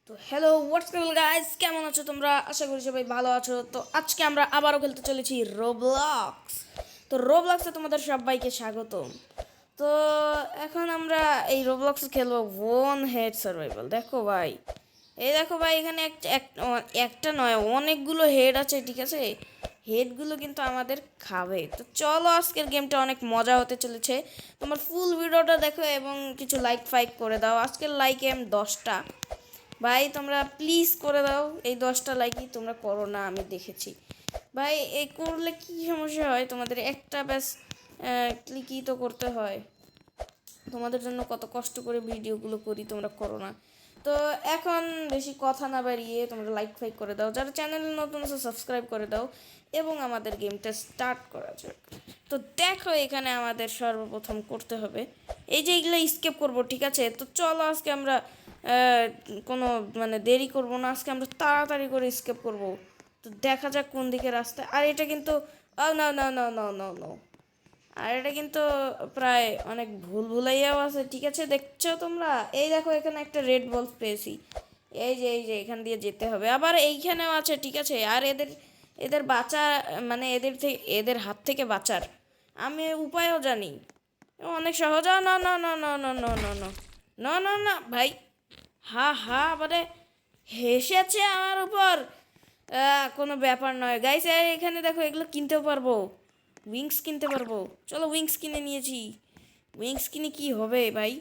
তো hello WhatsApp guys, কেমন আছো তোমরা? আশা করি সবাই ভালো আছো। তো আজকে আমরা আবারও খেলতে চলেছি রোবলক্স। তো রোবলক্সে তোমাদের সবাইকে স্বাগতম। তো এখন আমরা এই রোবলক্সে খেলবো ওয়ান হেড সার্ভাইভাল। দেখো ভাই, দেখো ভাই, এখানে একটা নয় অনেকগুলো হেড আছে, ঠিক আছে? হেডগুলো কিন্তু আমাদের খাবে। তো চলো, আজকের গেমটা অনেক মজা হতে চলেছে। তোমার ফুল ভিডিওটা দেখো এবং কিছু লাইক ফাইক করে দাও। আজকের লাইক এম 10টা। ভাই তোমরা প্লিজ করে দাও, এই 10টা লাইকই তোমরা করো না, আমি দেখেছি। ভাই এই করলে কি সমস্যা হয় তোমাদের? একটা ব্যাস ক্লিকই তো করতে হয়। তোমাদের জন্য কত কষ্ট করে ভিডিওগুলো করি, তোমরা করো না। তো এখন বেশি কথা না বাড়িয়ে তোমরা লাইক ফাইক করে দাও, যারা চ্যানেলে নতুন আছে সাবস্ক্রাইব করে দাও এবং আমাদের গেমটা স্টার্ট করা যাক। তো দেখো, এখানে আমাদের সর্বপ্রথম করতে হবে এই যে এগুলো স্কেপ করব, ঠিক আছে? তো চলো আজকে আমরা কোনো দেরি করব না, আজকে আমরা তাড়াতাড়ি করে স্কেপ করব। তো দেখা যাক কোন দিকে রাস্তা। আর এটা কিন্তু না না না না না না, আর এটা কিন্তু প্রায় অনেক ভুল ভুলাইয়াও আছে, ঠিক আছে? দেখছো তোমরা? এই দেখো, এখানে একটা রেড বল পেয়েছি। এই যে এখান দিয়ে যেতে হবে, আবার এইখানেও আছে, ঠিক আছে? আর এদের এদের বাঁচা, এদের হাত থেকে বাঁচার আমি উপায়ও জানি। অনেক সহজ। না না না না না না না না না না না ভাই, হা হা মানে হেসেছে আমার উপর। কোনো ব্যাপার নয় গাইস, এখানে দেখো এগুলো কিনতেও পারবো, উইংস কিনতে পারবো। চলো উইংস কিনে নিয়েছি। উইংস কিনে কি হবে ভাই?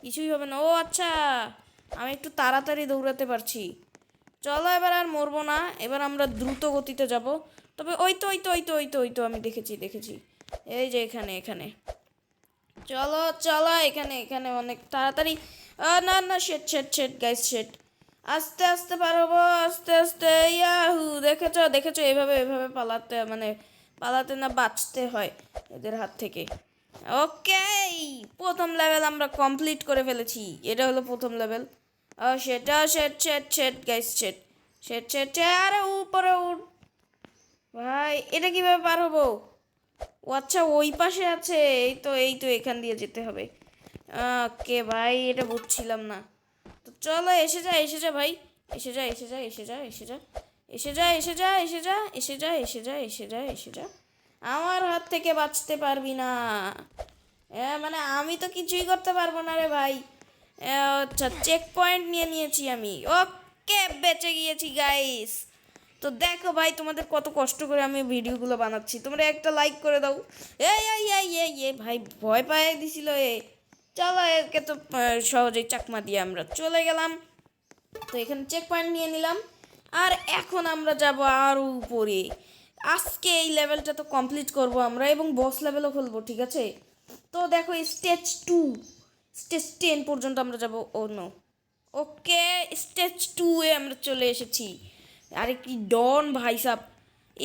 কিছুই হবে না। ও আচ্ছা, আমি একটু তাড়াতাড়ি দৌড়াতে পারছি। চলো এবার আর মরবো না, এবার আমরা দ্রুত গতিতে যাব। তবে ওই তো আমি দেখেছি। এই যে এখানে এখানে চলো চলো, এখানে এখানে অনেক তাড়াতাড়ি। না না, শেট গাইস, শেট। আস্তে আস্তে পারবো, আস্তে আস্তে। ইয়াহু, দেখেছো এভাবে এভাবে পালাতে, পালাতে না, বাঁচতে হয় এদের হাত থেকে। ওকে, প্রথম লেভেল আমরা কমপ্লিট করে ফেলেছি। এটা হলো প্রথম লেভেল। সেটা শেট গাইস, শেট। আরে উপরে উঠ ভাই, এটা কিভাবে পার হবো? ও আচ্ছা, ওই পাশে আছে। এই তো এখান দিয়ে যেতে হবে। ওকে ভাই, এটা বুঝছিলাম না। তো চলো, এসে যা ভাই। এসে যা। আমার হাত থেকে বাঁচতে পারবি না। আমি তো কিছুই করতে পারবো না রে ভাই। আচ্ছা, চেক পয়েন্ট নিয়ে নিয়েছি আমি। ওকে, বেঁচে গিয়েছি গাইস। তো দেখো ভাই, তোমাদের কত কষ্ট করে আমি ভিডিওগুলো বানাচ্ছি, তোমরা একটা লাইক করে দাও। এই ভাই, ভয় পায় দিছিল এ। চলো, একে তো সহজেই চাকমা দিয়ে আমরা চলে গেলাম। তো এখানে চেক পয়েন্ট নিয়ে নিলাম। আর এখন আমরা যাব আরও উপরে। আজকে এই লেভেলটা তো কমপ্লিট করব আমরা, এবং বস লেভেলও খেলবো, ঠিক আছে? তো দেখো, স্টেজ 10 পর্যন্ত আমরা যাব। ও নো, ওকে, স্টেজ 2 এ আমরা চলে এসেছি। আরে কি ডন ভাই সাব,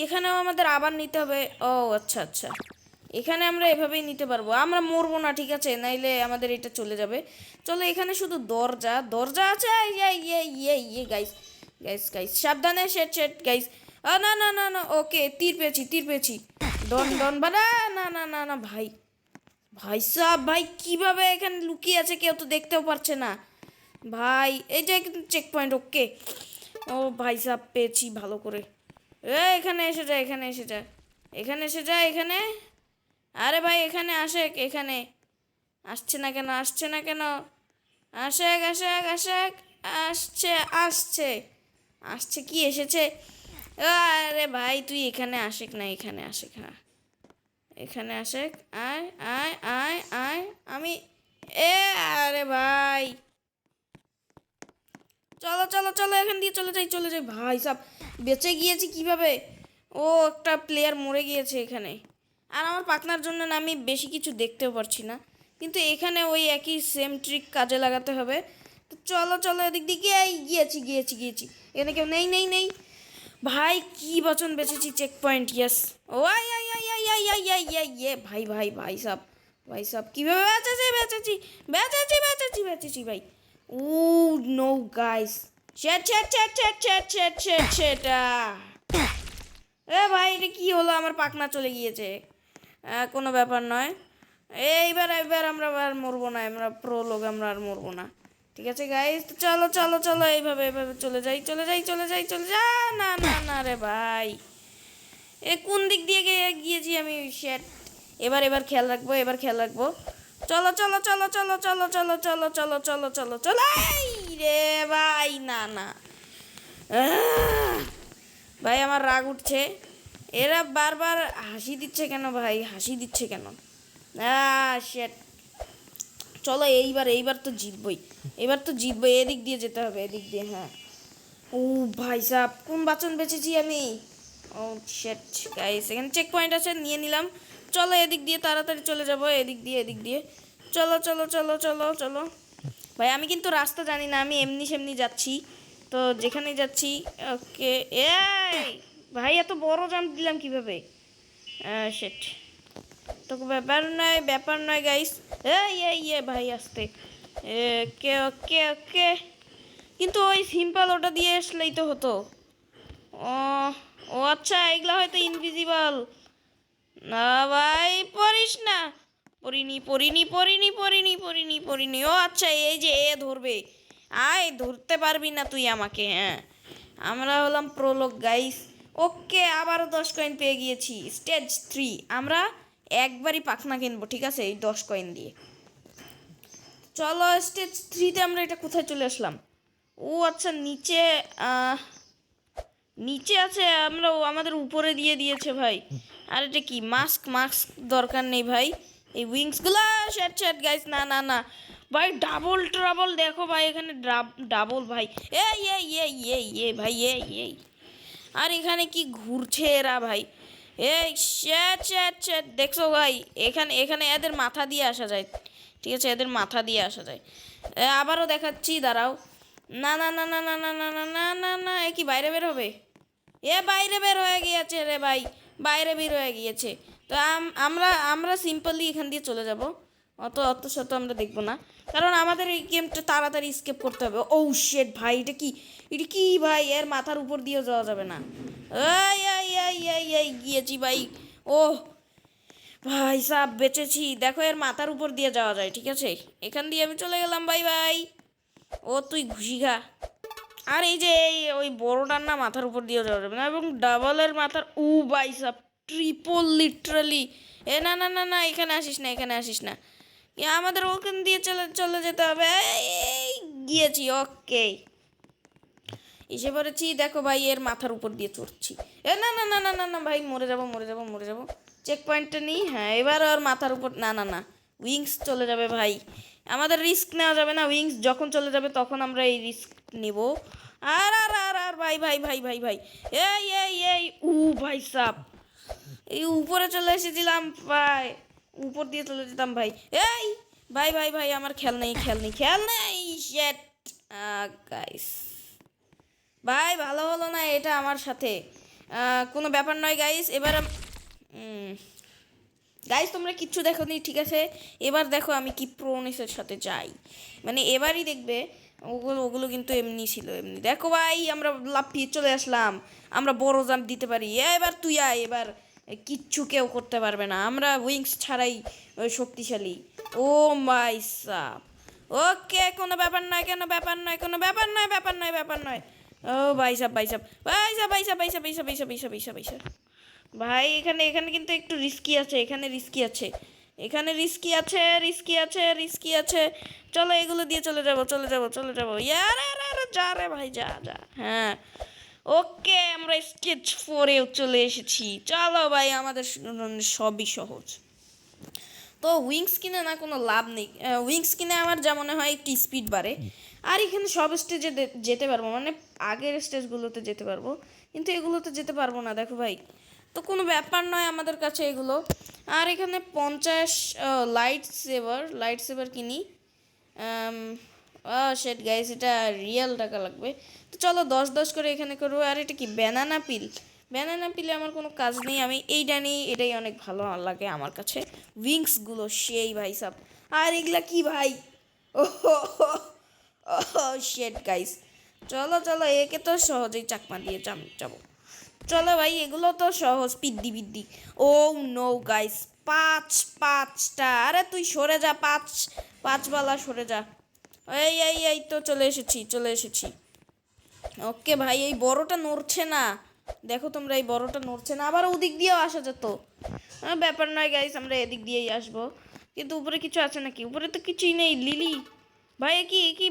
এখানেও আমাদের আবার নিতে হবে। ও আচ্ছা আচ্ছা, এখানে আমরা এভাবেই নিতে পারবো, আমরা মরবো না, ঠিক আছে? নাইলে আমাদের এটা চলে যাবে। চলো, এখানে শুধু দরজা দরজা আছে। ইয়ে গাইস, গাইস সাবধানে, শেট গাইস। না না না না, ওকে, তীর পেয়েছি। ডন বানা। না না না না ভাই, ভাই সাব, ভাই কিভাবে এখানে লুকিয়ে আছে, কেউ তো দেখতেও পারছে না ভাই। এই যে চেক পয়েন্ট, ওকে। ও ভাই সাব, পেয়েছি ভালো করে। এখানে এসে যা, এখানে। আরে ভাই, এখানে এখানে আসছে না কেন? আসে। আসছে আসছে আসছে কি এসেছে? আরে ভাই, তুই এখানে আসেক না, এখানে আসেক, হ্যাঁ এখানে আসেক। আয় আয় আয় আয়, আমি এ আরে ভাই, চলো এখান দিয়ে চলে যাই ভাই সাব। বেঁচে গিয়েছি কিভাবে? ও, একটা প্লেয়ার মরে গিয়েছে এখানে। আর আমার পাকনার জন্য না, আমি বেশি কিছু দেখতেও পারছি না, কিন্তু এখানে ওই একই সেম ট্রিক কাজে লাগাতে হবে। তো চলো এদিক দিকে। এই গিয়েছি। এখানে কেউ নেই ভাই, কি বচন বেঁচেছি। Check point, yes. ও ইয়ে ভাই সাব, কীভাবে বেঁচেছি ভাই। ও নো গাইস, সেটা ভাই, এটা কি হলো? আমার পাখনা চলে গিয়েছে। কোনো ব্যাপার নয়। এইবার আমরা আর মরবো না, আমরা প্রো লোক, আমরা আর মরবো না, ঠিক আছে গাইস, তো চলো চলো চলো এইভাবে এইভাবে চলে যাই চলে যাই চলে যাই চলে যা। না না না রে ভাই, এ কোন দিক দিয়ে গিয়েছি আমি? শেট। এবার এবার খেয়াল রাখবো, এবার খেয়াল রাখবো। চলো চলো চলো চলো চলো চলো চলো চলো চলো চলো চলো এই রে ভাই, না না। আহ! ভাই আমার রাগ উঠছে, এরা বারবার হাসি দিচ্ছে কেন ভাই, হাসি দিচ্ছে কেন? শেট। চলো এইবার এইবার তো জিতবই, এবার তো জিতবই। এদিক দিয়ে যেতে হবে, এদিক দিয়ে। হ্যাঁ। ও ভাই সাহেব, কোন বাচন বেঁচেছি আমি? ও শেট গাইস, এখানে চেক পয়েন্ট আছে, নিয়ে নিলাম। চলো এদিক দিয়ে তাড়াতাড়ি চলে যাব, এদিক দিয়ে এদিক দিয়ে। চলো চলো চলো চলো চলো। ভাই আমি কিন্তু রাস্তা জানি না, আমি এমনি সেমনি যাচ্ছি, তো যেখানে যাচ্ছি। ওকে। এই ভাই, এত বড় জাম্প দিলাম কিভাবে? শেট। তো ব্যাপার নয়, ব্যাপার নয় গাইস। এই ভাই আসতে। ওকে ওকে ওকে। কিন্তু ওই সিম্পল ওটা দিয়ে আসলেই তো হতো। ও ও আচ্ছা, এগুলা হয়তো ইনভিজিবল। না ভাই, পড়িস না। পড়িনি পড়িনি পড়িনি পড়িনি পড়িনি পড়িনি। ও আচ্ছা, এই যে এ ধরবে। আয়, ধরতে পারবি না তুই আমাকে। হ্যাঁ, আমরা হলাম প্রোলোগ গাইস। ওকে, আবারও 10 কয়েন পেয়ে গিয়েছি। স্টেজ 3 আমরা একবারই পাখনা কিনবো, ঠিক আছে, এই 10 কয়েন দিয়ে। চলো স্টেজ 3-তে আমরা এটা কোথায় চলে আসলাম? ও আচ্ছা, নিচে। নিচে আছে, আমরা আমাদের উপরে দিয়ে দিয়েছে ভাই। আর এটা কি? মাস্ক মাস্ক দরকার নেই ভাই, এই উইংসগুলো। শ্যাট শ্যাট গাইস, না না না ভাই, ডাবল ট্রাবল দেখো ভাই, এখানে ডাবল ভাই। এই ভাই, এই আর এখানে কি ঘুরছে এরা ভাই? এই শ্যাট শ্যাট শ্যাট, দেখছো ভাই? এখানে এখানে এদের মাথা দিয়ে আসা যায়, ঠিক আছে, এদের মাথা দিয়ে আসা যায়। আবারও দেখাচ্ছি, দাঁড়াও। না না না না না না না না না না না, এ কি বাইরে বের হবে? বাইরে বের হয়ে গিয়েছে রে ভাই, বাইরে বের হয়ে গিয়েছে। তো আমরা আমরা সিম্পলি এখান দিয়ে চলে যাব, অত অত শত আমরা দেখবো না, কারণ আমাদের এই গেমটা তাড়াতাড়ি স্কেপ করতে হবে। ও শেট ভাই, এটা কি ভাই? এর মাথার উপর দিয়েও যাওয়া যাবে না। এই গিয়েছি ভাই। ও ভাই সাব, বেঁচেছি। দেখো, এর মাথার উপর দিয়ে যাওয়া যায়, ঠিক আছে, এখান দিয়ে আমি চলে গেলাম। ভাই ভাই, ও তুই ঘুষি খা। আর এই যে ওই বড়টার না মাথার উপর দিয়ে যাওয়া যাবে না, এবং ডাবলের মাথার ভাই সাব, ট্রিপল লিটারালি। না না না না, এখানে আসিস না, এখানে আসিস না। আমাদের ওখান দিয়ে চলে চলে যেতে হবে। এই গিয়েছি। ওকে, এসে পড়েছি। দেখো ভাই, এর মাথার উপর দিয়ে চড়ছি। না না না না না না ভাই, মরে যাবো মরে যাবো মরে যাবো। চেক পয়েন্টটা নিই। হ্যাঁ, এবার আর মাথার উপর। না না না, উইংস চলে যাবে ভাই, আমাদের রিস্ক নেওয়া যাবে না। উইংস যখন চলে যাবে তখন আমরা এই রিস্ক নিব। আর আর আর আর ভাই ভাই ভাই ভাই ভাই, এই ভাই সাপ, এই উপরে চলে এসেছিলাম ভাই, উপর দিয়ে চলে যেতাম ভাই। এই ভাই ভাই ভাই, আমার খেয়াল নেই খেয়াল নেই খেয়াল নেই। শেট গাইস, ভাই ভালো হলো না এটা আমার সাথে। কোনো ব্যাপার নয় গাইস, এবার গাইস তোমরা কিচ্ছু দেখোনি, ঠিক আছে, এবার দেখো আমি কি প্রোনেসের সাথে যাই, মানে এবারই দেখবে। ওগুলো ওগুলো কিন্তু এমনি ছিল, এমনি। দেখো ভাই, আমরা লাফিয়ে চলে আসলাম, আমরা বড় জাম্প দিতে পারি। এবার তুই আয়, এবার কিচ্ছু কেউ করতে পারবে না, আমরা উইংস ছাড়াই শক্তিশালী। ও মাই সাপ। ওকে, কোনো ব্যাপার নয়, কোনো ব্যাপার নয়, কোনো ব্যাপার নয়, ব্যাপার নয়, ব্যাপার নয়। ও ভাই সাব ভাই সাব ভাই সাব ভাই সাব ভাই সাব ভাই সাব ভাই সাব ভাই সাব ভাই সাব ভাই সাব ভাই, এখানে এখানে কিন্তু একটু রিস্কি আছে, এখানে রিস্কি আছে, এখানে রিস্কি আছে, রিস্কি আছে, রিস্কি আছে। চলো এগুলো দিয়ে চলে যাবো চলে যাবো চলে যাবো। ইয়ার যা রে ভাই, যা যা। হ্যাঁ, ওকে, আমরা স্টেজ 4-এও চলে এসেছি। চলো ভাই, আমাদের সবই সহজ। তো উইংস কিনে না কোনো লাভ নেই, উইংস কিনে আমার যা মনে হয় একটি স্পিড বাড়ে, আর এখানে সব স্টেজে যেতে পারবো, মানে আগের স্টেজগুলোতে যেতে পারবো, কিন্তু এগুলোতে যেতে পারবো না। দেখো ভাই, তো কোনো ব্যাপার নয় আমাদের কাছে এগুলো। আর এখানে 50 লাইট সেভার কিনি। শেট গাইস, এটা রিয়েল টাকা লাগবে। তো চলো 10-10 করে এখানে করবো। আর এটা কি ব্যানানা পিল? ব্যানানা পিলে আমার কোনো কাজ নেই, আমি এইটা নিই, এটাই অনেক ভালো লাগে আমার কাছে। উইংসগুলো সেই ভাই সাব। আর এগুলা কি ভাই? ও শেট গাইস, চলো চলো, একে তো সহজেই চাকমা দিয়ে যাবো। চলো ভাই, এগুলো তো সহজ, পিদ্দি বিদ্দি। ও নো গাইস, 5-5টা। আরে তুই সরে যা, 5-5 বালা সরে যা। এই তো চলে এসেছি। ওকে ভাই, এই বড়টা নড়ছে না, দেখো তোমরা, এই বড়টা নড়ছে না। আবার ওদিক দিয়েও আসা যেত, ব্যাপার নয় গাইস, আমরা এদিক দিয়েই আসবো। কিন্তু উপরে কিছু আছে নাকি? উপরে তো কিছুই নেই। লিলি ভাই, কি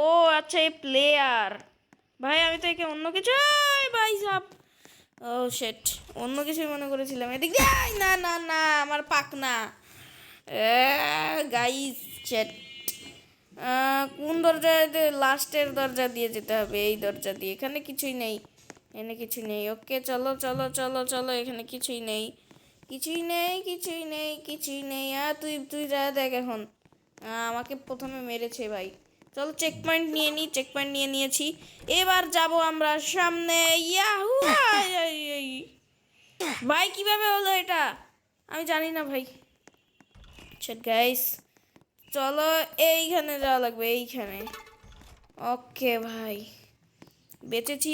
ও আচ্ছা, এ প্লেয়ার। ভাই আমি তো একে অন্য কিছু, ভাই সাপ, ও শেট, অন্য কিছুই মনে করেছিলাম। এদিক দিয়ে না আমার পাক না গাইস, শেট। কোন দরজায়? লাস্টের দরজা দিয়ে যেতে হবে, এই দরজা দিয়ে। এখানে কিছুই নেই, এখানে কিছু নেই। ওকে চলো, এখানে কিছুই নেই। তুই যা দেখ এখন। আমাকে প্রথমে মেরেছে ভাই। চলো চেক পয়েন্ট নিয়ে নিয়েছি। এবার যাব আমরা সামনে। ইয়াহু! ভাই কিভাবে হলো এটা? আমি জানি না ভাই। গাইস চলো, এইখানে যাওয়া লাগবে, এইখানে। ওকে ভাই, বেঁচেছি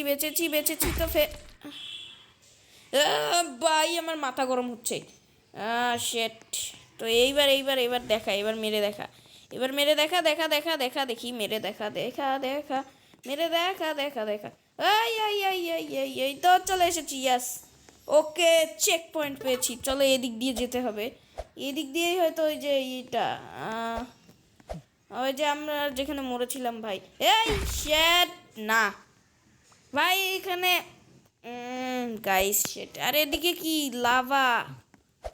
তো ভাই আমার মাথা গরম হচ্ছে। শেট। তো এইবার দেখা, এবার মেরে দেখা, দেখি মেরে দেখা। এই তো চলে এসেছি, ইয়াস। ওকে, চেক পয়েন্ট পেয়েছি। চলো এদিক দিয়ে যেতে হবে, এদিক দিয়েই হয়তো ওই যে এইটা, ওই যে আমরা যেখানে মরেছিলাম ভাই। এই শেট না ভাই, এখানে গাইস শেট। আর এদিকে কি লাভা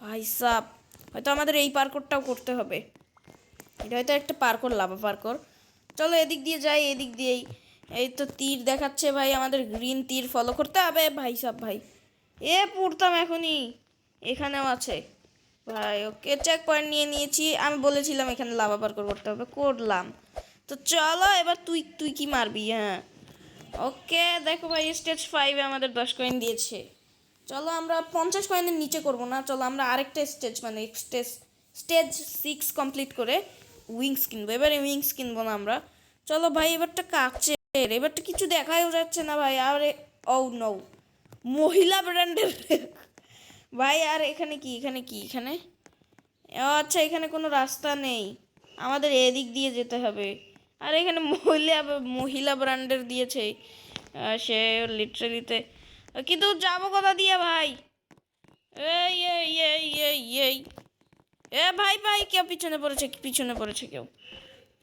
ভাই সাব, হয়তো আমাদের এই পার্করটাও করতে হবে। এটা হয়তো একটা পার্কর, লাভা পার্কর। চলো এদিক দিয়ে যাই, এদিক দিয়েই। এই তো তীর দেখাচ্ছে ভাই, আমাদের গ্রিন তীর ফলো করতে হবে ভাই সাব। ভাই পড়তাম এখনই, এখানেও আছে ভাই। ওকে, চেক পয়েন্ট নিয়ে নিয়েছি। আমি বলেছিলাম এখানে লাভা পার্কর করতে হবে, করলাম। তো চলো এবার তুই কি মারবি? হ্যাঁ ওকে, দেখো ভাই স্টেজ 5-এ আমাদের 10 কয়েন দিয়েছে। চলো আমরা 50 কয়েনের নিচে করব না, চলো আমরা আরেকটা স্টেজ, মানে স্টেজ 6 কমপ্লিট করে উইংস কিনবো। এবারে উইংস কিনবো না আমরা। চলো ভাই, এবারটা কাচের, এবারটা কিছু দেখাও যাচ্ছে না ভাই। আরে ও নো, মহিলা ব্র্যান্ডের ভাই। আর এখানে এখানে ও আচ্ছা, এখানে কোনো রাস্তা নেই, আমাদের এদিক দিয়ে যেতে হবে। আর এখানে মহিলা ব্র্যান্ডের দিয়েছে, সে লিটারেলিতে, কিন্তু যাবো কোথা দিয়ে ভাই? এই ভাই কেউ পিছনে পড়েছে কেউ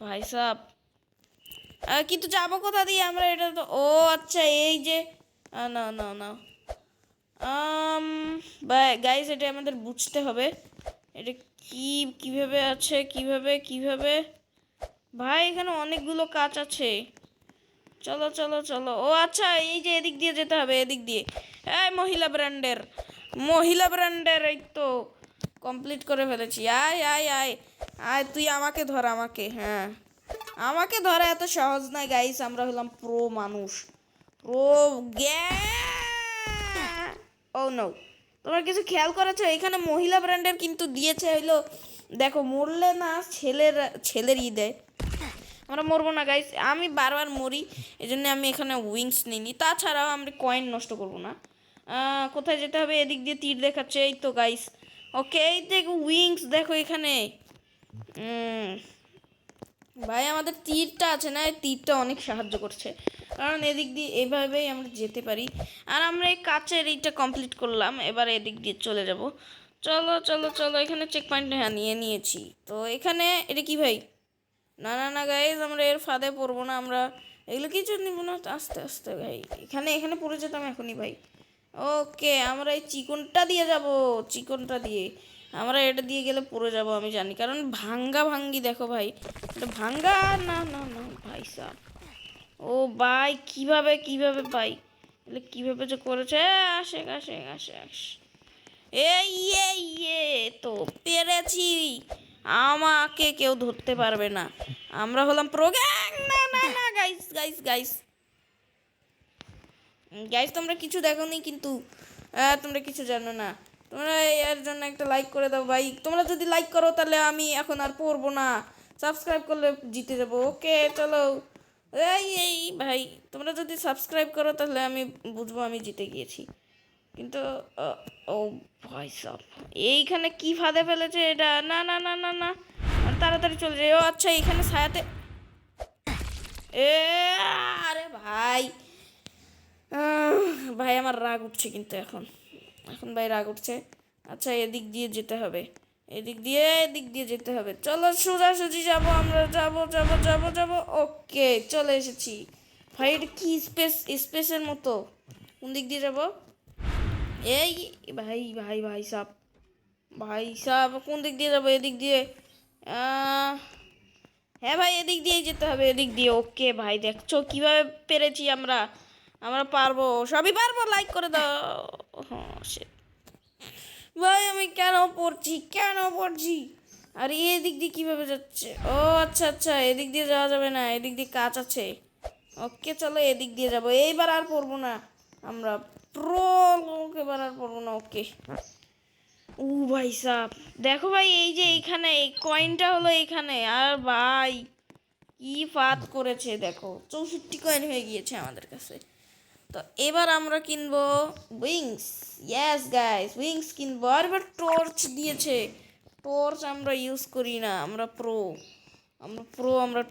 ভাই সাব। কিন্তু যাবো কোথা দিয়ে আমরা? এটা তো, ও আচ্ছা, এই যে না গাইস, এটা আমাদের বুঝতে হবে। এটা কিভাবে আছে, কিভাবে ভাই? এখানে অনেকগুলো কাজ আছে। চলো। ও আচ্ছা, এই যে এদিক দিয়ে যেতে হবে, এদিক দিয়ে। এই মহিলা ব্র্যান্ডের এই তো কমপ্লিট করে ফেলেছি। আয় তুই আমাকে ধর, হ্যাঁ আমাকে ধরা এত সহজ নয় গাইস, আমরা হলাম প্রো মানুষ, প্রো গ্যা। ও নো, তোমরা কিছু খেয়াল করেছো? এখানে মহিলা ব্র্যান্ডের কিন্তু দিয়েছে হইলো, দেখো, মরলে না ছেলেরই দেয়। আমরা মরবো না গাইস, আমি বারবার মরি, এই জন্য আমি এখানে উইংস নিইনি। তাছাড়াও আমরা কয়েন নষ্ট করবো না। কোথায় যেতে হবে? এদিক দিয়ে তীর দেখাচ্ছে, এই তো গাইস। ওকে, এই দেখো উইংস, দেখো এখানে। ভাই আমাদের তীরটা আছে না, এই তীরটা অনেক সাহায্য করছে, কারণ এদিক দিয়ে এভাবেই আমরা যেতে পারি। আর আমরা এই কাচের এইটা কমপ্লিট করলাম, এবার এদিক দিয়ে চলে যাব। চলো, এখানে চেক পয়েন্ট, হ্যাঁ নিয়ে নিয়েছি। তো এখানে এটা কি ভাই? না গাইজ, আমরা এর ফাঁদে পড়বো না, আমরা এগুলো কিছু নিব না। আস্তে ভাই, এখানে পড়ে যেতাম এখনই ভাই। ওকে, আমরা এই চিকনটা দিয়ে যাব, আমরা এটা দিয়ে গেলে পড়ে যাব আমি জানি, কারণ ভাঙ্গি দেখো ভাই, এটা ভাঙ্গা। না ভাই সাব, ও ভাই কিভাবে ভাই, এগুলো কিভাবে যে করেছে? আসে তো পেরেছি, আমাকে কেউ ধরতে পারবে না, আমরা হলাম প্রো গ্যাং। না গাইস তোমরা কিছু দেখোনি, কিন্তু তোমরা কিছু জানো না। তোমরা এর জন্য একটা লাইক করে দাও ভাই। তোমরা যদি লাইক করো তাহলে আমি এখন আর পড়বো না, সাবস্ক্রাইব করলে জিতে যাবো। ওকে চলো, এই ভাই, তোমরা যদি সাবস্ক্রাইব করো তাহলে আমি বুঝবো আমি জিতে গিয়েছি। কিন্তু ও ভাই সব, এইখানে কি ফাঁদে ফেলেছে এটা? না, তাড়াতাড়ি চলে যায়। ও আচ্ছা, এখানে ছায়াতে এ আরে ভাই, ভাই আমার রাগ উঠছে কিন্তু এখন, এখন ভাই রাগ উঠছে। আচ্ছা এদিক দিয়ে যেতে হবে, এদিক দিয়ে যেতে হবে। চলো সোজাসুজি যাবো আমরা, যাবো। ওকে চলে এসেছি। ভাই এটা কি স্পেসের মতো, কোন দিক দিয়ে যাবো? এই ভাই সাব কোন দিক দিয়ে যাবো? এদিক দিয়ে? হ্যাঁ ভাই এদিক দিয়েই যেতে হবে, এদিক দিয়ে। ওকে ভাই দেখছো কিভাবে পেরেছি আমরা, আমরা পারবো, সবই পারবো। লাইক করে দাও। হ্যাঁ shit। ভাই আমি কেন পড়ছি? আর এদিক দিয়ে কিভাবে যাচ্ছে? ও আচ্ছা এদিক দিয়ে যাওয়া যাবে না, এদিক দিয়ে কাজ আছে। ওকে চলো এদিক দিয়ে যাবো, এইবার আর পড়বো না আমরা, প্রো লোক, এবার আর পড়বো না। ওকে ও ভাই সাব দেখো ভাই, এই যে এইখানে এই কয়েনটা হলো এইখানে, আর ভাই কি ফাঁদ করেছে দেখো, 64 কয়েন হয়ে গিয়েছে আমাদের কাছে। তো এবার আমরা কিনবো উইংস। ইয়েস গাইস, উইংস কিনবো। আর এবার টর্চ দিয়েছে, টর্চ আমরা ইউজ করি না, আমরা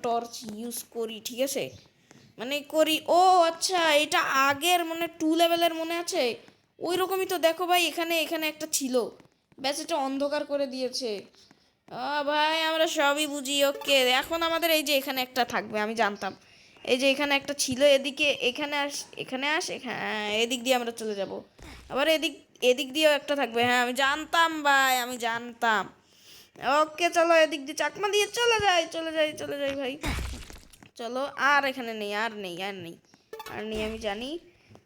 টর্চ ইউজ করি, ঠিক আছে, মানে করি। ও আচ্ছা এটা আগের মানে 2 লেভেলের মনে আছে, ওই রকমই তো। দেখো ভাই এখানে এখানে একটা ছিল, ব্যাস এটা অন্ধকার করে দিয়েছে। ভাই আমরা সবই বুঝি। ওকে এখন আমাদের এই যে এখানে একটা থাকবে, আমি জানতাম। এই যে এখানে একটা ছিল, এদিকে এখানে আস এদিক দিয়ে আমরা চলে যাব। আবার এদিক এদিক দিয়েও একটা থাকবে। হ্যাঁ আমি জানতাম ভাই, আমি জানতাম। ওকে চলো এদিক দিয়ে চাকমা দিয়ে চলে যাই ভাই। চলো আর এখানে নেই, আর নেই আমি জানি।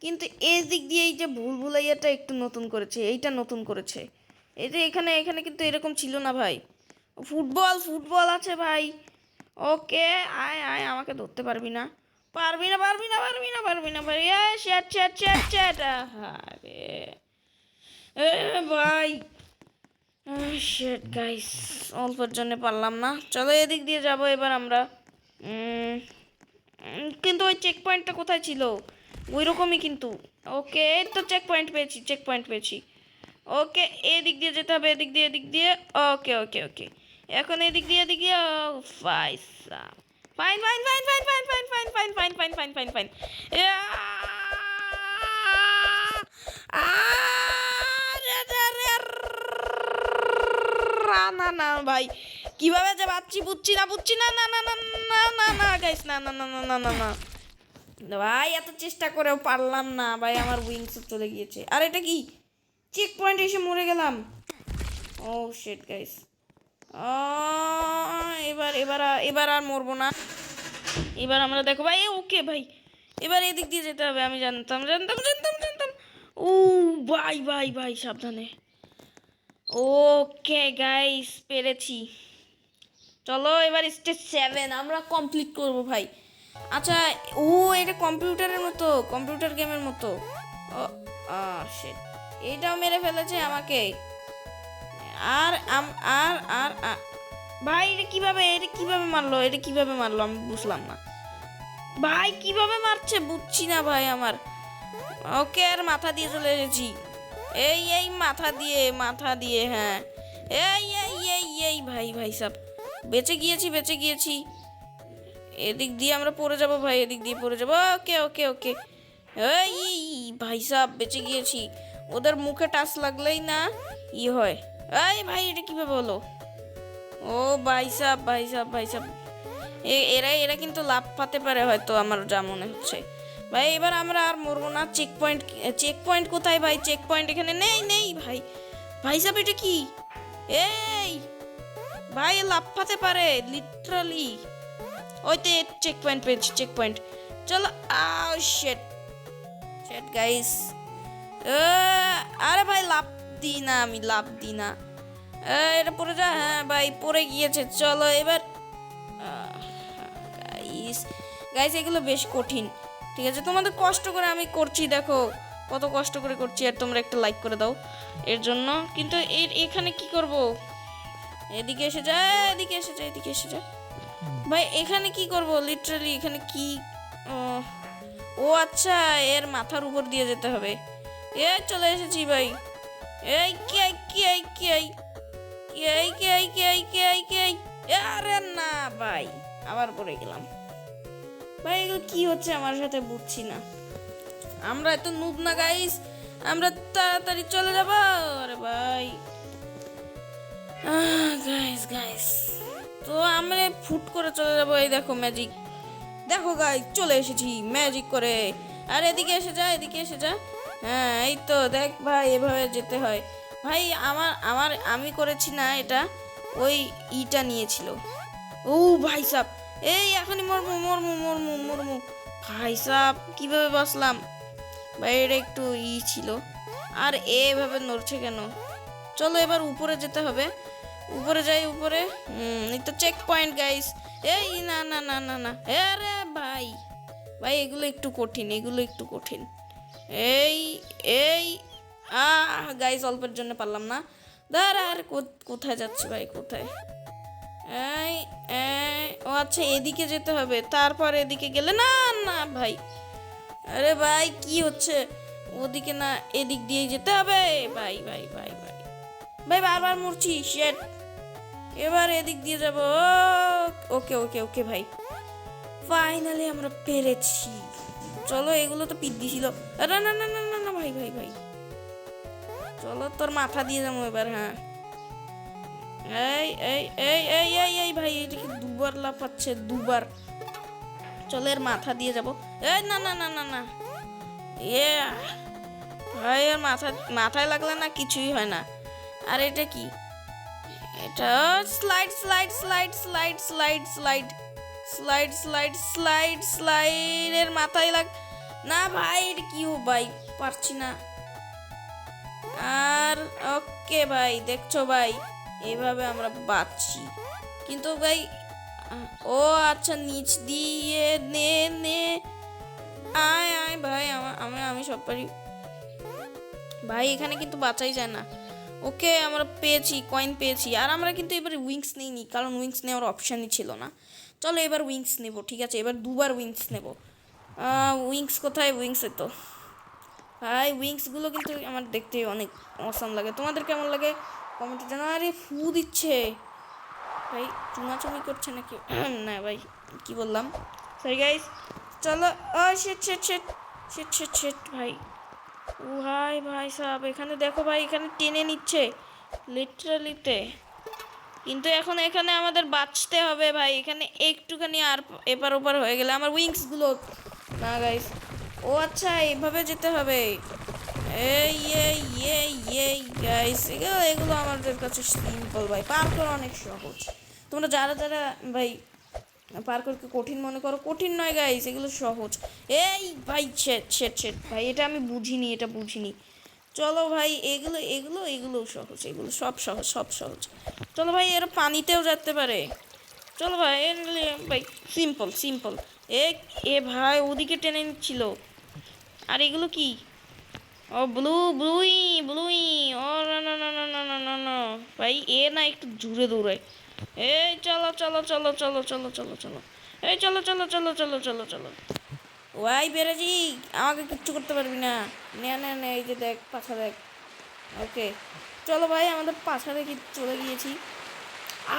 কিন্তু এই দিক দিয়ে এই যে ভুলভুলাইয়াটা একটু নতুন করেছে, এইটা নতুন করেছে। এই যে এখানে এখানে কিন্তু এরকম ছিল না ভাই। ফুটবল আছে ভাই। ওকে আয় আমাকে ধরতে পারবি না ভাই। শ্যাট আরে ভাই, শিট গাইস, অল্পের জন্য পারলাম না। চলো এদিক দিয়ে যাব এবার আমরা। কিন্তু ওই চেক পয়েন্টটা কোথায় ছিল? ওই রকমই কিন্তু। ওকে তো চেক পয়েন্ট পেয়েছি। ওকে এদিক দিয়ে যেতে হবে, এদিক দিয়ে। ওকে এখন এদিক দিয়ে পয়সা। ফাইন। না ভাই, কিভাবে যে বাচ্চি বুঝছি না গাইস, না ভাই, এত চেষ্টা করেও পারলাম না ভাই, আমার উইংস চলে গিয়েছে। আর এটা কি চেক পয়েন্ট এসে মরে গেলাম। ও শিট গাইস, এবার আর মরবো না। এবার আমরা দেখো ভাই। ওকে ভাই এবার এদিক দিয়ে যেতে হবে, আমি জানতাম। ও ভাই সাবধানে। ওকে গাইস পেরেছি। চলো এবার স্টেজ 7 আমরা কমপ্লিট করব ভাই। আচ্ছা ও এটা কম্পিউটার গেমের মতো। ও শিট, এটাও মেরে ফেলেছে আমাকে। আর ভাই এটা কিভাবে মারলো আমি বুঝলাম না ভাই, কিভাবে মারছে বুঝছি না ভাই আমার। ওকে আর মাথা দিয়ে চলে এসেছি। এই মাথা দিয়ে হ্যাঁ। এই ভাই সাব, বেঁচে গিয়েছি। এদিক দিয়ে আমরা পড়ে যাব ভাই, এদিক দিয়ে পড়ে যাব। ওকে এই ভাই সাব বেঁচে গিয়েছি। ওদের মুখে টাচ লাগলেই না হয়। এই ভাই এটা কিভাবে হলো? ও ভাই সাব এরা কিন্তু লাভ পাতে পারে হয়তো, আমার যা মনে হচ্ছে। ভাই এবার আমরা আর মরবো না। চেক পয়েন্ট কোথায় ভাই? চেক পয়েন্ট এখানে নেই ভাই সাব এটা কি? এই ভাই লাভ পাতে পারে লিটারালি। ওইতে চেক পয়েন্ট পেয়েছি, চলো। শিট গাইস, আরে ভাই লাভ দিই না। এটা পড়ে যা। হ্যাঁ ভাই পড়ে গিয়েছে। চলো এবার গাইস এগুলো বেশ কঠিন, ঠিক আছে, তোমাদের কষ্ট করে আমি করছি, দেখো কত কষ্ট করে করছি, আর তোমরা একটা লাইক করে দাও এর জন্য। কিন্তু এখানে কি করব? এদিকে এসে যা ভাই। এখানে কি করব লিটারালি? এখানে কি? ও আচ্ছা এর মাথার উপর দিয়ে যেতে হবে। চলে এসেছি ভাই। আরে না ভাই, আবার পড়ে গেলাম। ভাই এগুলো কি হচ্ছে আমার সাথে বুঝছি না। আমরা এত নুব না গাইস, আমরা তাড়াতাড়ি চলে যাব। আরে ভাই গাইস গাইস, তো আমরা ফুট করে চলে যাব। এই দেখো ম্যাজিক, দেখো গাইস চলে এসেছি ম্যাজিক করে। আর এদিকে এসে যা, এদিকে এসে যা। হ্যাঁ এই তো দেখ ভাই, এভাবে যেতে হয় ভাই। আমার আমার আমি করেছি না এটা, ওই ইটা নিয়েছিল। ও ভাই সাব, এই এখনই মরমু মরমু মরমু মরমু। ভাই সাব কিভাবে বাঁচলাম ভাই, এটা একটু ছিল। আর এভাবে নড়ছে কেন? চলো এবার উপরে যেতে হবে, উপরে যাই উপরে। এই তো চেক পয়েন্ট গাইস। এই না না না না না, আরে ভাই ভাই এগুলো একটু কঠিন, এগুলো একটু কঠিন। এই এই গাইস অল্পের জন্য পারলাম না। দাঁড়া, আর কোথায় যাচ্ছে ভাই, কোথায়? এই ও আচ্ছা এদিকে যেতে হবে, তারপর এদিকে গেলে না না ভাই। আরে ভাই কি হচ্ছে? ওদিকে না, এদিক দিয়ে যেতে হবে ভাই ভাই ভাই ভাই ভাই, বারবার মরছি শেট। এবার এদিক দিয়ে যাব। ওকে ওকে ওকে ভাই, ফাইনালি আমরা পেরেছি। চলো এগুলো তো পিদ্দি ছিল। না না না না না না ভাই ভাই ভাই, চলো তোর মাথা দিয়ে যাবো এবার। হ্যাঁ এই এই এই এই এই এই ভাই, এটাকে দুবার লাফাচ্ছে দুবার। চলো এর মাথা দিয়ে যাব। এই না না না না না, এ ভাই এর মাথায় লাগলে না কিছুই হয় না। আর এটা কি? এটা slide slide slide slide slide slide slide slide slide স্লাইডের মাথায় লাগ না ভাই, এটা কি হো ভাই, পারছি না। আর ওকে ভাই, দেখছো ভাই এইভাবে আমরা বাঁচছি। কিন্তু ভাই ও আচ্ছা, নিচ দিয়ে নে নে, আয় আয় ভাই, আমি সব পারি ভাই। এখানে কিন্তু বাঁচাই যায় না। ওকে আমরা পেয়েছি, কয়েন পেয়েছি। আর আমরা কিন্তু এবারে উইংস নিইনি, কারণ উইংস নেওয়ার অপশানই ছিল না। চলো এবার উইংস নেব, ঠিক আছে? এবার দুবার উইংস নেব। উইংস কোথায়? উইংসে তো ভাই, উইংসগুলো কিন্তু আমার দেখতে অনেক অসাম লাগে। তোমাদের কেমন লাগে কমেন্টে জানাও। আরে ফু দিচ্ছে ভাই, চুমাচুমি করছে নাকি? না ভাই, কি বললাম, সরি গাইস। চলো shit shit shit shit shit shit ভাই। ও ভাই ভাই সাহেব, এখানে দেখো ভাই, এখানে টেনে নিচ্ছে লিটারালিতে। কিন্তু এখন এখানে আমাদের বাঁচতে হবে ভাই। এখানে একটুখানি আর এপার ওপার হয়ে গেলে আমার উইংসগুলো না গাইস। ও আচ্ছা এভাবে যেতে হবে। এই এই এই এই গাইস, এগুলো আমাদের কাছে সিম্পল ভাই, পার করা অনেক সহজ। তোমরা যারা যারা ভাই পার করতে কঠিন মনে করো, কঠিন নয় গাইস, এগুলো সহজ। এই ভাই ছেট ছেট ছেট ভাই, এটা আমি বুঝিনি, এটা বুঝিনি। চলো ভাই এগুলো এগুলো এগুলো সহজ, এগুলো সব সহজ, সব সহজ। চলো ভাই এরা পানিতেও যেতে পারে। চলো ভাই ভাই, সিম্পল সিম্পল। এ এ ভাই ওদিকে টেনে নিচ্ছিল। আর এগুলো কি? ও ব্লু ব্লুই ব্লুই, ও না না না না না না না না ভাই, এ না একটু জুড়ে দৌড়ায়। এই চলো চলো চলো চলো চলো চলো চলো, এই চলো চলো চলো চলো চলো চলো। ওয়াই বেরেজি, আমাকে কিচ্ছু করতে পারবি না। নে নে নে, এই যে দেখ পাছা দেখ। ওকে চলো ভাই, আমাদের পাছা দেখে চলে গিয়েছি।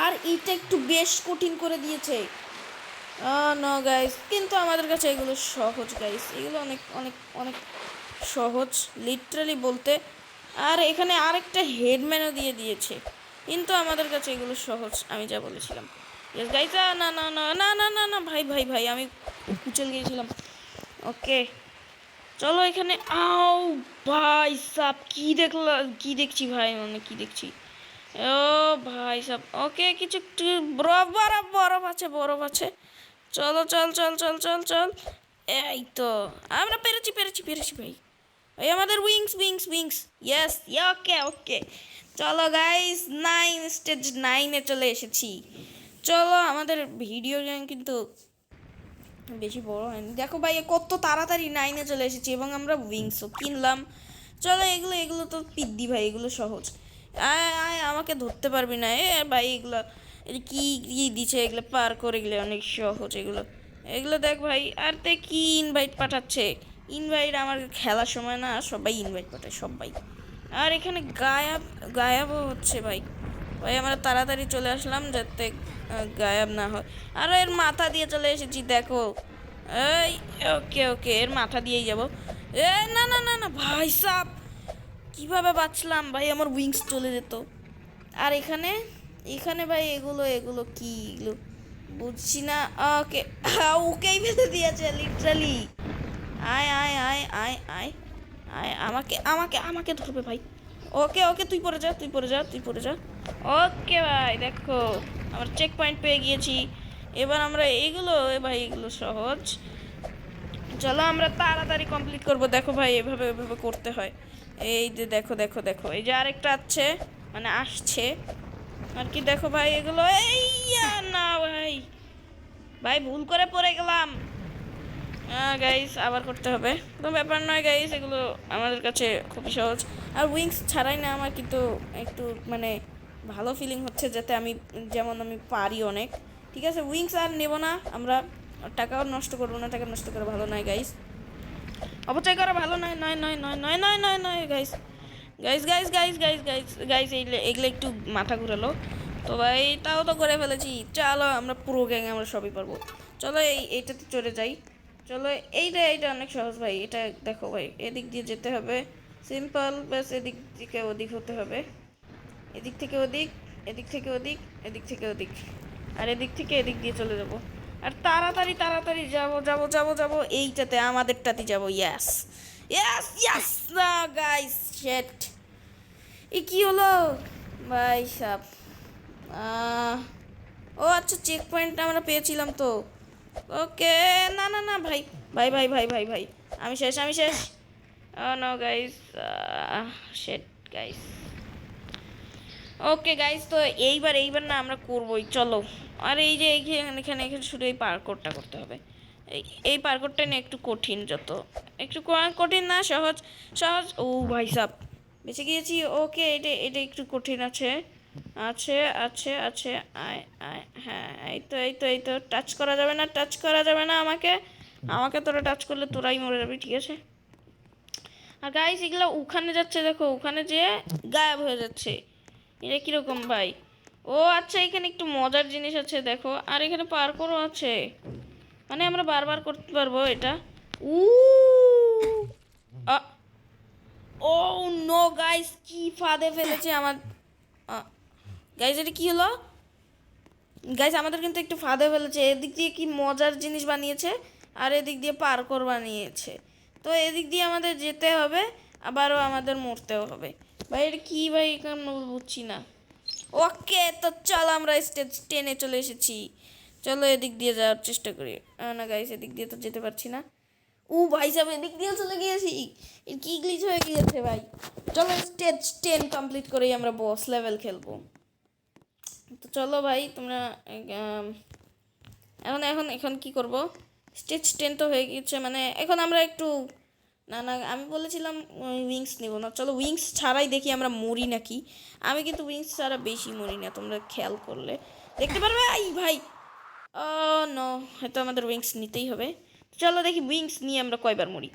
আর এটা একটু বেশ কঠিন করে দিয়েছে। নো গাইস, কিন্তু আমাদের কাছে এগুলো সহজ গাইস, এগুলো অনেক অনেক অনেক সহজ লিটারালি বলতে। আর এখানে আরেকটা হেডম্যানও দিয়ে দিয়েছে, কিন্তু আমাদের কাছে এগুলো সহজ, আমি যা বলেছিলাম। ইয়েস গাইস, না না না না না না না ভাই ভাই ভাই, আমি কুচল গিয়েছিলাম। ওকে চলো এখানে আও ভাই সাব, কি দেখলাম, কি দেখছি ভাই, মানে কি দেখছি। ও ভাই সাব, ওকে কিছু বরফ বরফ বরফ আছে, বরফ আছে। চলো চল চল চল চল চল, এই তো আমরা পেরেছি পেরেছি পেরেছি ভাই। এই আমাদের wings wings wings, yes okay okay. চলো গাইস, স্টেজ 9-এ চলে এসেছি। চলো আমাদের ভিডিও গেম কিন্তু বেশি বড় হয়নি। দেখো ভাই কত তাড়াতাড়ি 9-এ চলে এসেছি, এবং আমরা উইংসও কিনলাম। চলো এগুলো এগুলো তো পিদ্দি ভাই, এগুলো সহজ। আয় আয়, আমাকে ধরতে পারবি না। ভাই এগুলো কি কি দিচ্ছে, এগুলো পার করে গেলে অনেক সহজ এগুলো। এগুলো দেখ ভাই, আর তে কি ইনভাইট পাঠাচ্ছে। ইনভাইট আমার খেলার সময় না সবাই ইনভাইট পাঠায় সবাই। আর এখানে গায়াব গায়াবও হচ্ছে ভাই। ভাই আমরা তাড়াতাড়ি চলে আসলাম যাতে গায়াব না হয়। আর এর মাথা দিয়ে চলে এসেছি দেখো। এই ওকে ওকে, এর মাথা দিয়েই যাব। এ না না না না ভাই সাব, কিভাবে বাঁচলাম ভাই, আমার উইংস চলে যেত। আর এখানে এখানে ভাই এগুলো এগুলো কি এগুলো বুঝছি না। ওকে ওকেই ফেলে দিয়েছে লিটারালি। আয় আয় আয় আয় আয় আয়, আমাকে আমাকে আমাকে ধরবে ভাই। ওকে ওকে, তুই পড়ে যা তুই পড়ে যা তুই পড়ে যা। ওকে ভাই দেখো, আমরা চেক পয়েন্ট পেয়ে গিয়েছি। এবার আমরা এগুলো ভাই এগুলো সহজ, চলো আমরা তাড়াতাড়ি কমপ্লিট করব। দেখো ভাই এভাবে এভাবে করতে হয়। এই যে দেখো দেখো দেখো, এই যে আরেকটা আছে, মানে আসছে আর কি। দেখো ভাই এগুলো, এই না ভাই, ভাই ভুল করে পড়ে গেলাম। গাইস আবার করতে হবে, কোনো ব্যাপার নয় গাইস, এগুলো আমাদের কাছে খুবই সহজ। আর উইংস ছাড়াই না আমার কিন্তু একটু মানে ভালো ফিলিং হচ্ছে, যাতে আমি যেমন আমি পারি অনেক। ঠিক আছে, উইংস আর নেব না আমরা, টাকাও নষ্ট করবো না, টাকা নষ্ট করা ভালো নয় গাইস, অপচয় করা ভালো নয় নয় নয় নয় নয় নয় নয় নয় guys guys guys guys guys guys guys এগুলো একটু মাথা ঘুরালো তো ভাই, তাও তো করে ফেলেছি। চলো আমরা পুরো গ্যাং আমরা সবই পারবো। চলো এইটাতে চলে যাই। চলো এইটা এইটা অনেক সহজ ভাই, এটা দেখো ভাই, এদিক দিয়ে যেতে হবে, সিম্পল, ব্যাস এদিক থেকে ওদিক হতে হবে, এদিক থেকে ওদিক, এদিক থেকে ওদিক, এদিক থেকে ওদিক, আর এদিক থেকে এদিক দিয়ে চলে যাব। আর তাড়াতাড়ি তাড়াতাড়ি যাবো যাবো যাবো যাবো, এইটাতে আমাদেরটাতে যাবো। ইয়াস ইয়াস ইয়াস, না গাইস শেট, এ কি হলো ভাই সাব। ও আচ্ছা, চেক পয়েন্ট আমরা পেয়েছিলাম তো। ওকে, না না না ভাই ভাই ভাই ভাই ভাই ভাই, আমি শেষ আমি শেষ। নো গাইস, শেট গাইস। ওকে গাইস, তো এইবার এইবার না আমরা করবোই, চলো। আর এই যে এখানে এখানে এখানে শুধু এই পার্কোরটা করতে হবে। এই পার্কোরটা নিয়ে একটু কঠিন, যত একটু কঠিন না, সহজ সহজ। ও ভাই সাব, বেঁচে গিয়েছি। ওকে, এটা এটা একটু কঠিন আছে আছে আছে আছে। আয় আয়, হ্যাঁ এই তো এই তো এই তো, টাচ করা যাবে না, টাচ করা যাবে না আমাকে, আমাকে তোরা টাচ করলে তোরাই মরে যাবি, ঠিক আছে। আর গাইস এগুলো ওখানে যাচ্ছে, দেখো ওখানে যেয়ে গায়েব হয়ে যাচ্ছে, এটা কিরকম ভাই। ও আচ্ছা, এখানে একটু মজার জিনিস আছে দেখো, আর এখানে পার্করও আছে, মানে আমরা বারবার করতে পারবো এটা। উ ও নো গাইস, কি ফাঁদে ফেলেছে আমার। গাইস এটা কি হলো গাইস, আমাদের কিন্তু একটু ফাঁদে ফেলেছে। এদিক দিয়ে কি মজার জিনিস বানিয়েছে, আর এদিক দিয়ে পার্কর বানিয়েছে। তো এদিক দিয়ে আমাদের যেতে হবে, আবারও আমাদের মরতেও হবে। ভাই এটা কি ভাই, কেমন বুঝছি না। ওকে, তো চলো আমরা স্টেজ 10-এ চলে এসেছি। চলো এদিক দিয়ে যাওয়ার চেষ্টা করি। না গাইস, এদিক দিয়ে তো যেতে পারছি না। ও ভাই সাহেব, এদিক দিয়ে চলে গিয়েছি, কি গ্লিচ হয়ে গিয়েছে ভাই। চলো স্টেজ 10 কমপ্লিট করেই আমরা বস লেভেল খেলবো। তো চলো ভাই তোমরা এখন এখন এখন কি করব, স্টেজ 10 তো হয়ে গিয়েছে, মানে এখন আমরা একটু, না না আমি বলেছিলাম উইংস নিব না, চলো উইংস ছাড়াই দেখি আমরা মরি নাকি। আমি কিন্তু উইংস ছাড়া বেশি মরি না, তোমরা খেয়াল করলে দেখতে পারবে। আই ভাই, ও নো, হয়তো আমাদের উইংস নিতেই হবে। চলো দেখি উইংস নিয়ে আমরা কয়বার মরি।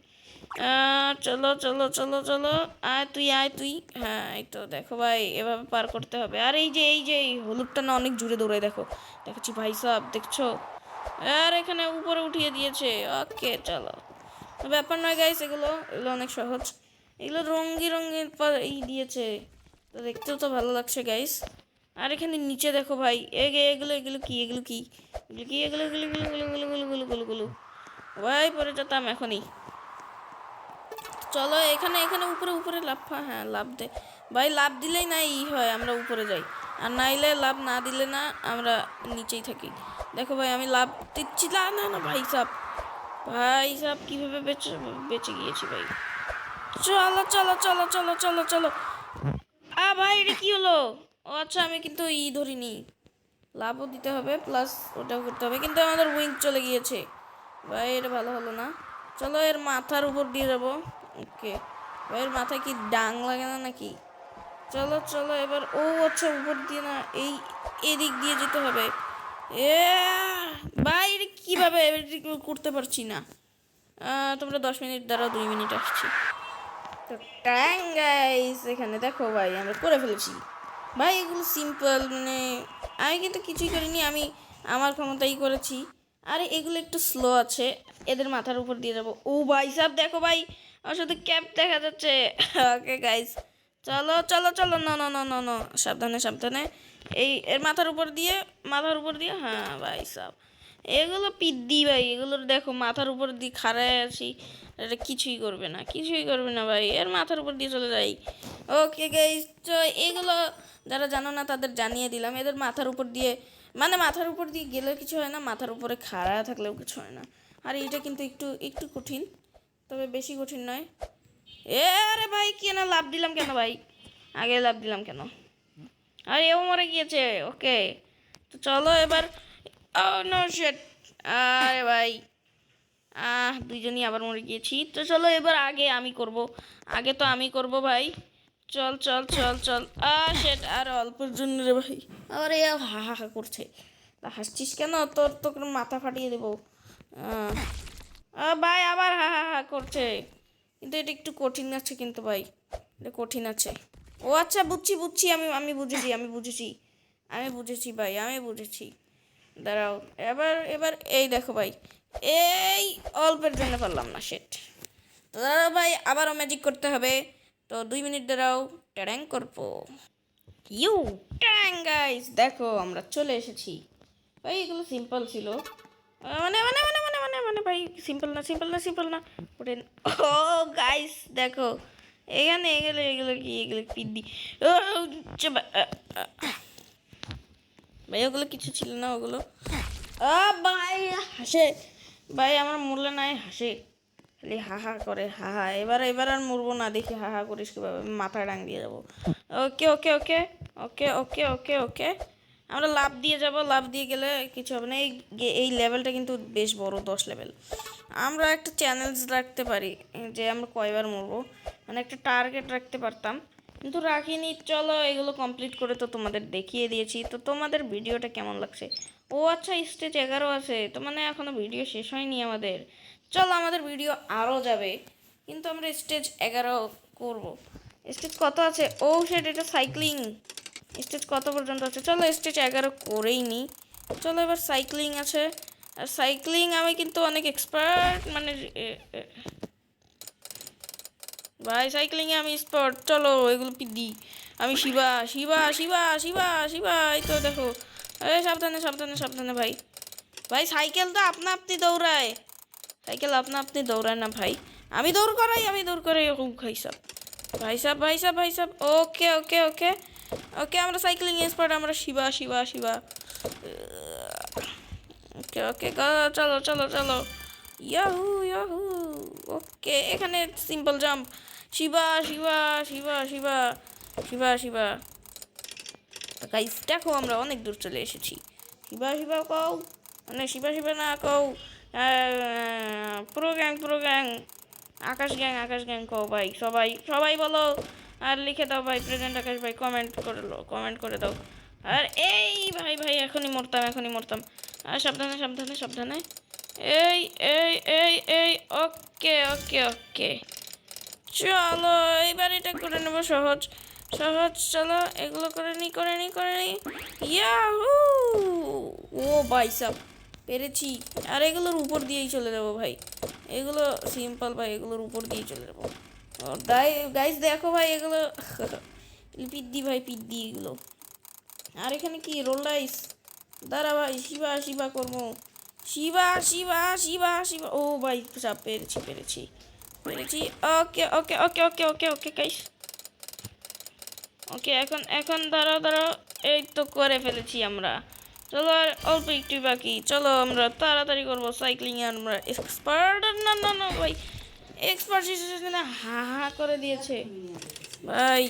চলো চলো চলো চলো, আয় তুই আয় তুই, হ্যাঁ এই তো দেখো ভাই, এভাবে পার করতে হবে। আর এই যে এই হলুদটা না অনেক জুড়ে দৌড়ায়, দেখো দেখছি ভাই সব দেখছো, আর এখানে উপরে উঠিয়ে দিয়েছে। ওকে চলো, ব্যাপার নয় গাইস, এগুলো এগুলো অনেক সহজ, এগুলো রঙি রঙের এই দিয়েছে, তো দেখতেও তো ভালো লাগছে গাইস। আর এখানে নিচে দেখো ভাই, এগুলো এগুলো কি এগুলো কি এগুলো কি এগুলো এগুলো এগুলো এগুলো এগুলো এগুলো এগুলো এগুলো ভাই, পরে যেতাম এখনই। চলো এখানে এখানে উপরে উপরে লাফ, হ্যাঁ লাভ দে ভাই, লাভ দিলেই না ই হয়, আমরা উপরে যাই, আর নাইলে লাভ না দিলে না আমরা নিচেই থাকি। দেখো ভাই আমি লাভ দিচ্ছি, না না না ভাই সাব, ভাই সাব কীভাবে বেঁচে বেঁচে গিয়েছি ভাই। চলো চলো চলো চলো চলো চলো। ভাই এটা কী হলো। ও আচ্ছা, আমি কিন্তু ধরিনি, লাভও দিতে হবে প্লাস ওটাও করতে হবে, কিন্তু আমাদের উইং চলে গিয়েছে ভাই, এটা ভালো হলো না। চলো এর মাথার উপর দিয়ে যাবো। ওকে ভাই, এর মাথায় কি ডাং লাগে না নাকি। চলো চলো এবার, ও আচ্ছা উপর দিয়ে না, এদিক দিয়ে যেতে হবে। এ ভাই এটা কীভাবে করতে পারছি না। তোমরা 10 মিনিট দাঁড়াও, 2 মিনিট আসছি। তো ট্যাং গাইস, এখানে দেখো ভাই আমরা করে ফেলেছি ভাই, এগুলো সিম্পল, মানে আমি কিন্তু কিছুই করিনি, আমি আমার ক্ষমতাই করেছি। আরে এগুলো একটু স্লো আছে, এদের মাথার উপর দিয়ে যাবো। ও ভাই সাহেব দেখো ভাই, আমার সাথে ক্যাপ দেখা যাচ্ছে। ওকে গাইস, চলো চলো চলো, না না না না না, সাবধানে সাবধানে। এর মাথার উপর দিয়ে হ্যাঁ ভাই সাহেব, এগুলো পিদ্দি ভাই, এগুলোর দেখো মাথার উপর দিয়ে খাড়ায় আছি, এটা কিছুই করবে না, কিছুই করবে না ভাই, এর মাথার উপর দিয়ে চলে যাই। ওকে গাইস, তো এগুলো যারা জানো না তাদের জানিয়ে দিলাম, এদের মাথার উপর দিয়ে, মানে মাথার উপর দিয়ে গেলেও কিছু হয় না, মাথার উপরে খাড়া থাকলেও কিছু হয় না। আর এটা কিন্তু একটু একটু কঠিন, তবে বেশি কঠিন নয়। আরে ভাই কেন লাভ দিলাম কেন ভাই, আগে লাভ দিলাম কেন? আর এও মরে গিয়েছে। ওকে, তো চলো এবার। ও নো শিট, আরে ভাই দুইজনই আবার মরে গিয়েছি। তো চলো এবার আগে তো আমি করব ভাই। চল চল চল চল, শিট, আর অল্পের জন্য রে ভাই। আরে হা হা হা করছে, তা হাসছিস কেন? তোর মাথা ফাটিয়ে দেবো। ভাই আবার হা হা হা করছে, কিন্তু এটা একটু কঠিন আছে কিন্তু ভাই, এটা কঠিন আছে। ও আচ্ছা, বুঝছি বুঝছি, আমি বুঝেছি ভাই, আমি বুঝেছি। দাঁড়াও, এবার এই দেখো ভাই, এই অল্পের জন্য পারলাম না, সেট। তো দাঁড়াও ভাই, আবারও ম্যাজিক করতে হবে। তো 2 মিনিট দাঁড়াও, ট্যাং করবো। ইউ ট্যাং গাইস, দেখো আমরা চলে এসেছি ভাই। এগুলো সিম্পল ছিল, মানে ভাই, সিম্পল না ওঠেন। ও গাইস দেখো, এখানে এগুলো পিদ্দি। ও ভাই ওগুলো কিছু ছিল না, ওগুলো ভাই হাসে, ভাই আমার মরলে নাই হাসে, খালি হা হা করে, হা হা। এবার আর মরবো না, দেখি হা হা করিস কীভাবে, মাথা ডাং দিয়ে যাবো। ওকে ওকে ওকে ওকে ওকে ওকে ওকে, আমরা লাভ দিয়ে যাব, লাভ দিয়ে গেলে কিছু হবে না। এই লেভেলটা কিন্তু বেশ বড়, 10 লেভেল। আমরা একটা চ্যালেঞ্জ রাখতে পারি যে আমরা কয়বার মরবো, মানে একটা টার্গেট রাখতে পারতাম, কিন্তু রাখিনি। চলো এগুলো কমপ্লিট করে তো তোমাদের দেখিয়ে দিয়েছি। তো তোমাদের ভিডিওটা কেমন লাগছে? ও আচ্ছা, স্টেজ 11 আছে, তো মানে এখনও ভিডিও শেষ হয়নি আমাদের। চলো আমাদের ভিডিও আরও যাবে, কিন্তু আমরা স্টেজ 11 করব। স্টেজ কত আছে? ও সেট, এটা সাইক্লিং স্টেজ কত পর্যন্ত আছে? চলো স্টেজ 11 করেই নিই। চলো এবার সাইক্লিং আছে, আর সাইক্লিং আমি কিন্তু অনেক এক্সপার্ট, মানে ভাই সাইক্লিংয়ে আমি এক্সপার্ট। চলো এগুলো পিদ্দি, আমি শিবা শিবা শিবা শিবা শিবা, এই তো দেখো। এই সাবধানে সাবধানে সাবধানে ভাই, ভাই সাইকেল তো আপনা আপনি দৌড়ায়, সাইকেল আপনা আপনি দৌড়ায় না ভাই, আমি দৌড় করাই। ও ভাই সাব। ওকে ওকে ওকে ওকে, আমরা সাইক্লিং এক্সপার্ট, আমরা শিবা শিবা শিবা। ওকে ওকে, চলো চলো চলো, ইয়াহু ইয়াহু। ওকে, এখানে simple jump, Shiva Shiva Shiva Shiva Shiva Shiva. Guys দেখো আমরা অনেক দূর চলে এসেছি। শিবা শিবা কও, মানে শিবা শিবা না কও, প্রো গ্যাং, আকাশ গ্যাং কও ভাই, সবাই সবাই বলো। আর লিখে দাও ভাই, প্রেজেন্ট আকাশ ভাই, কমেন্ট করে দাও। আর এই ভাই ভাই, এখনই মরতাম। আর সাবধানে সাবধানে সাবধানে, এই এই এই এই, ওকে ওকে ওকে, চলো এইবার এটা করে নেবো, সহজ সহজ। চলো এগুলো করে নি। ইয়াহু, ও ভাই সাব পেরেছি। আর এগুলোর উপর দিয়েই চলে যাবো ভাই, এগুলো সিম্পল ভাই, এগুলোর উপর দিয়েই চলে যাবো। গাইস দেখো ভাই, এগুলো পিদ্দি এগুলো। আর এখানে কি রোল রাইস, দাঁড়া ভাই, শিবা করবো, শিবা। ও ভাই সাব পেরেছি। ওকে ওকে ওকে ওকে ওকে ওকে গাইস, ওকে এখন দাঁড়াও, এই তো করে ফেলেছি আমরা। চলো আর অল্প একটু বাকি, চলো আমরা তাড়াতাড়ি করবো। সাইক্লিংয়ে আমরা এক্সপার্ট, না ভাই, এক্সপার্ট না, হা হা করে দিয়েছে ভাই।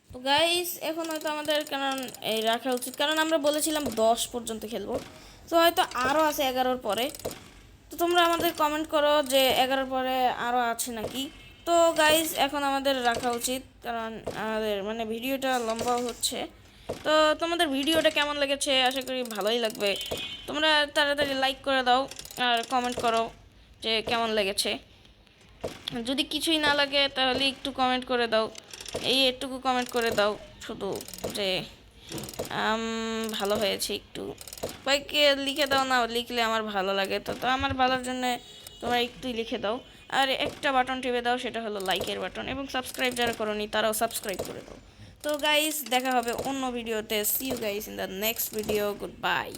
তো গাইস এখন হয়তো আমাদের কারণ এই রাখা উচিত, কারণ আমরা বলেছিলাম 10 পর্যন্ত খেলবো, তো হয়তো আরও আছে 11-র পরে। তো তোমরা আমাদের কমেন্ট করো যে 11-র পরে আরও আছে নাকি। তো গাইস এখন আমাদের রাখা উচিত, কারণ আমাদের মানে ভিডিওটা লম্বা হচ্ছে। তো তোমাদের ভিডিওটা কেমন লেগেছে, আশা করি ভালোই লাগবে। তোমরা তাড়াতাড়ি লাইক করে দাও আর কমেন্ট করো যে কেমন লেগেছে। যদি কিছুই না লাগে তাহলে একটু কমেন্ট করে দাও, এই এটুকু কমেন্ট করে দাও শুধু, যে ভালো হয়েছে একটু। ভাইকে লিখে দাও না, লিখলে আমার ভালো লাগে। তো তো আমার ভালোর জন্য তোমরা একটুই লিখে দাও। আর একটা বাটন টিপে দাও, সেটা হলো লাইকের বাটন। এবং সাবস্ক্রাইব যারা করোনি তারাও সাবস্ক্রাইব করে দাও। তো গাইস দেখা হবে অন্য ভিডিওতে। See you guys in the next video. Good by.